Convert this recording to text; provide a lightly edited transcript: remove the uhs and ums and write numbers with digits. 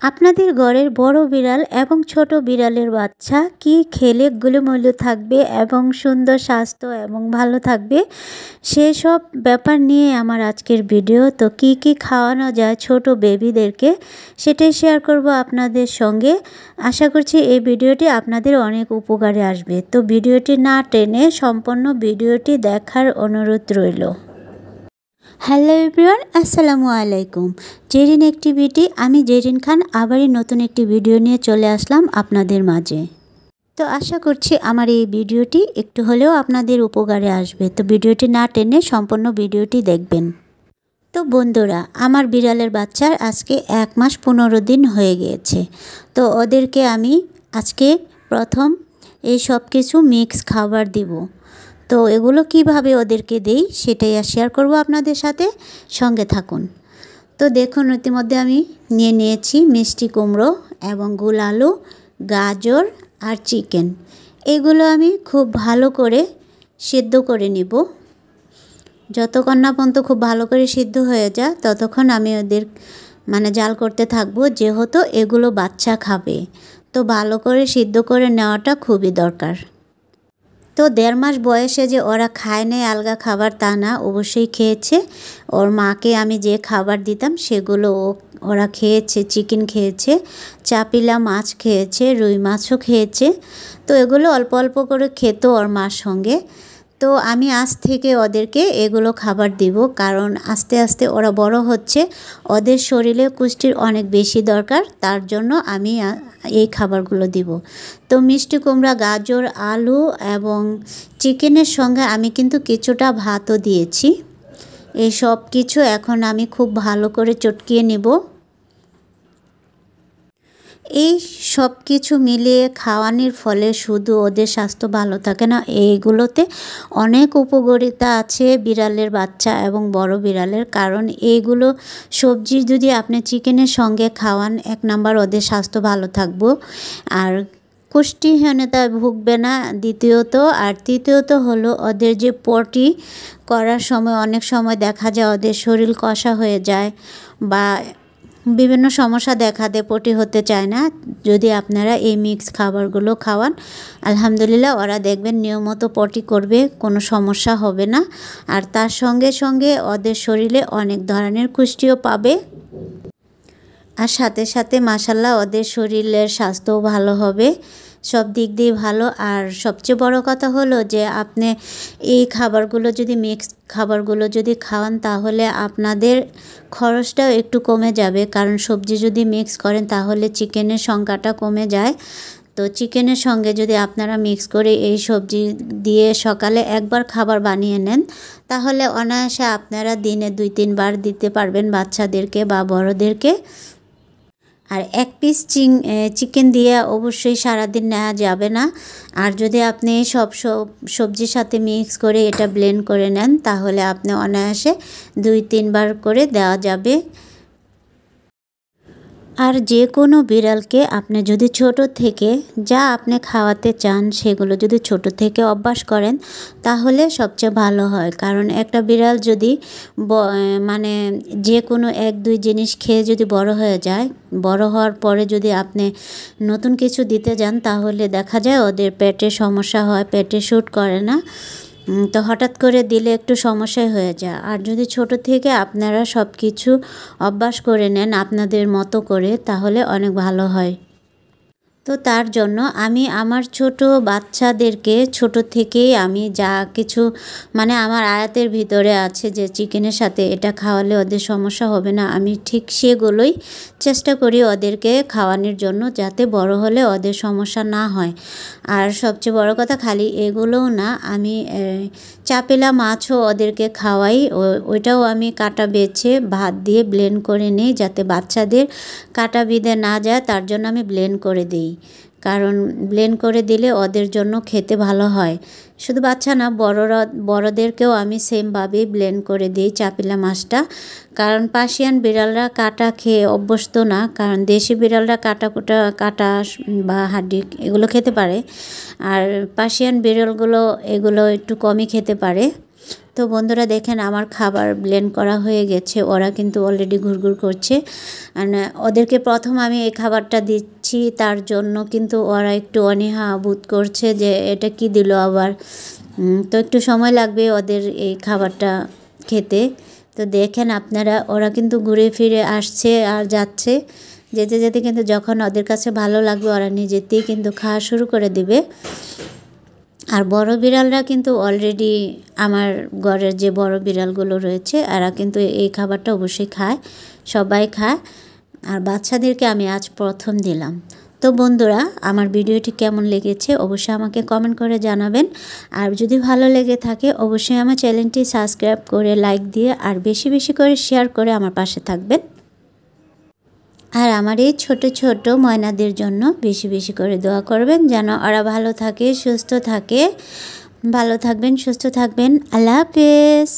আপনাদের ঘরের বড় বিড়াল এবং ছোট বিড়ালের বাচ্চা কি খেলে গোলুমোলু থাকবে এবং সুন্দর স্বাস্থ্য এবং ভালো থাকবে, সেসব ব্যাপার নিয়ে আমার আজকের ভিডিও। তো কি কি খাওয়ানো যায় ছোট বেবিদেরকে সেটাই শেয়ার করব আপনাদের সঙ্গে। আশা করছি এই ভিডিওটি আপনাদের অনেক উপকারে আসবে। তো ভিডিওটি না টেনে সম্পূর্ণ ভিডিওটি দেখার অনুরোধ রইল। হ্যালো এভরিওয়ান, আসসালামু আলাইকুম। জেরিন অ্যাক্টিভিটি, আমি জেরিন খান আবারই নতুন একটি ভিডিও নিয়ে চলে আসলাম আপনাদের মাঝে। তো আশা করছি আমার এই ভিডিওটি একটু হলেও আপনাদের উপকারে আসবে। তো ভিডিওটি না টেনে সম্পূর্ণ ভিডিওটি দেখবেন। তো বন্ধুরা, আমার বিড়ালের বাচ্চার আজকে 1 মাস 15 দিন হয়ে গিয়েছে। তো ওদেরকে আমি আজকে প্রথম এই সব কিছু মিক্স খাবার দিব। তো এগুলো কিভাবে ওদেরকে দেই সেটাই শেয়ার করব আপনাদের সাথে, সঙ্গে থাকুন। তো দেখুন, ইতিমধ্যে আমি নিয়েছি মিষ্টি কুমড়ো এবং গোল আলু, গাজর আর চিকেন। এগুলো আমি খুব ভালো করে সিদ্ধ করে নিব। যতক্ষণ না পর্যন্ত খুব ভালো করে সিদ্ধ হয়ে যায় ততক্ষণ আমি ওদের জাল করতে থাকবো, যেহেতু এগুলো বাচ্চা খাবে। তো ভালো করে সিদ্ধ করে নেওয়াটা খুবই দরকার। তো 1.5 মাস বয়সে যে ওরা খায় নাই আলগা খাবার তা না, অবশ্যই খেয়েছে। ওর মাকে আমি যে খাবার দিতাম সেগুলো ওরা খেয়েছে। চিকেন খেয়েছে, চাপিলা মাছ খেয়েছে, রুই মাছও খেয়েছে। তো এগুলো অল্প অল্প করে খেত ওর মার সঙ্গে। তো আমি আজ থেকে ওদেরকে এগুলো খাবার দিব, কারণ আস্তে আস্তে ওরা বড় হচ্ছে, ওদের শরীরে পুষ্টির অনেক বেশি দরকার। তার জন্য আমি এই খাবারগুলো দিব। তো মিষ্টি কুমড়া, গাজর, আলু এবং চিকেনের সঙ্গে আমি কিন্তু কিছুটা ভাতও দিয়েছি। এই সব কিছু এখন আমি খুব ভালো করে চটকিয়ে নেব। এই সব কিছু মিলিয়ে খাওয়ানোর ফলে শুধু ওদের স্বাস্থ্য ভালো থাকে না, এইগুলোতে অনেক উপকারিতা আছে বিড়ালের বাচ্চা এবং বড় বিড়ালের। কারণ এইগুলো সবজি যদি আপনি চিকেনের সঙ্গে খাওয়ান, 1 নাম্বার ওদের স্বাস্থ্য ভালো থাকবে আর পুষ্টিহীনতায় ভুগবে না দ্বিতীয়ত। আর তৃতীয়ত হলো ওদের যে পটি করার সময় অনেক সময় দেখা যায় ওদের শরীর কষা হয়ে যায় বা বিভিন্ন সমস্যা দেখা দেয়, পটি হতে চায় না। যদি আপনারা এই মিক্স খাবারগুলো খাওয়ান, আলহামদুলিল্লাহ ওরা দেখবেন নিয়মিত পটি করবে, কোনো সমস্যা হবে না। আর তার সঙ্গে সঙ্গে ওদের শরীরে অনেক ধরনের পুষ্টিও পাবে। আর সাথে সাথে মাশাআল্লাহ ওদের শরীরের স্বাস্থ্যও ভালো হবে, সব দিক দিয়ে ভালো। আর সবচেয়ে বড় কথা হলো যে আপনি এই খাবারগুলো যদি মিক্স খাবারগুলো যদি খাওয়ান, তাহলে আপনাদের খরচটাও একটু কমে যাবে। কারণ সবজি যদি মিক্স করেন তাহলে চিকেনের সংখ্যাটা কমে যায়। তো চিকেনের সঙ্গে যদি আপনারা মিক্স করে এই সবজি দিয়ে সকালে একবার খাবার বানিয়ে নেন, তাহলে অনায়াসে আপনারা দিনে 2-3 বার দিতে পারবেন বাচ্চাদেরকে বা বড়োদেরকে। আর 1 পিস চিকেন দিয়ে অবশ্যই সারাদিন নেওয়া যাবে না। আর যদি আপনি সব সবজির সাথে মিক্স করে এটা ব্লেন্ড করে নেন, তাহলে আপনি অনায়াসে 2-3 বার করে দেওয়া যাবে। আর যে কোনো বিড়ালকে আপনি যদি ছোট থেকে যা আপনি খাওয়াতে চান সেগুলো যদি ছোট থেকে অভ্যাস করেন, তাহলে সবচেয়ে ভালো হয়। কারণ একটা বিড়াল যদি যে কোনো 1-2 জিনিস খেয়ে যদি বড় হয়ে যায়, বড় হওয়ার পরে যদি আপনি নতুন কিছু দিতে যান, তাহলে দেখা যায় ওদের পেটে সমস্যা হয়, পেটে শ্যুট করে না। তো হঠাৎ করে দিলে একটু সমস্যাই হয়ে যায়। আর যদি ছোট থেকে আপনারা সব কিছু অভ্যাস করে নেন আপনাদের মতো করে, তাহলে অনেক ভালো হয়। তো তার জন্য আমি আমার ছোট বাচ্চাদেরকে ছোট থেকেই আমি যা কিছু আমার আয়াতের ভিতরে আছে যে চিকেনের সাথে এটা খাওয়ালে ওদের সমস্যা হবে না, আমি ঠিক সেগুলোই চেষ্টা করি ওদেরকে খাওয়ানোর জন্য, যাতে বড় হলে ওদের সমস্যা না হয়। আর সবচেয়ে বড় কথা, খালি এগুলোও না, আমি চাপেলা মাছও ওদেরকে খাওয়াই। ওইটাও আমি কাটা বেছে ভাত দিয়ে ব্লেন্ড করে নিই, যাতে বাচ্চাদের কাটা বিঁধে না যায়, তার জন্য আমি ব্লেন্ড করে দিই। কারণ ব্লেন্ড করে দিলে ওদের জন্য খেতে ভালো হয়। শুধু বাচ্চা না, বড়দেরকেও আমি সেমভাবেই ব্লেন্ড করে দিই চাপিলা মাছটা। কারণ পার্সিয়ান বিড়ালরা কাটা খেয়ে অভ্যস্ত না, কারণ দেশি বিড়ালরা কাটা বা হাড্ডি এগুলো খেতে পারে, আর পার্সিয়ান বিড়ালগুলো এগুলো একটু কমই খেতে পারে। তো বন্ধুরা দেখেন আমার খাবার ব্লেন্ড করা হয়ে গেছে, ওরা কিন্তু অলরেডি ঘুরঘুর করছে। আর ওদেরকে প্রথম আমি এই খাবারটা দিচ্ছি, তার জন্য কিন্তু ওরা একটু অনীহা বোধ করছে যে এটা কি দিল আবার। তো একটু সময় লাগবে ওদের এই খাবারটা খেতে। তো দেখেন আপনারা, ওরা কিন্তু ঘুরে ফিরে আসছে আর যাচ্ছে, যেতে যেতে কিন্তু যখন ওদের কাছে ভালো লাগবে ওরা নিজেতেই কিন্তু খাওয়া শুরু করে দিবে। আর বড় বিড়ালরা কিন্তু অলরেডি আমার ঘরের যে বড় বিড়ালগুলো রয়েছে এরা কিন্তু এই খাবারটা অবশ্যই খায়, সবাই খায়। আর বাচ্চাদেরকে আমি আজ প্রথম দিলাম। তো বন্ধুরা, আমার ভিডিওটি কেমন লেগেছে অবশ্যই আমাকে কমেন্ট করে জানাবেন। আর যদি ভালো লেগে থাকে অবশ্যই আমার চ্যানেলটি সাবস্ক্রাইব করে লাইক দিয়ে আর বেশি বেশি করে শেয়ার করে আমার পাশে থাকবেন। আর আমার এই ছোট ছোট ময়নাদের জন্য বেশি বেশি করে দোয়া করবেন যেন ওরা ভালো থাকে, সুস্থ থাকে। ভালো থাকবেন, সুস্থ থাকবেন। আল্লাহ হাফেজ।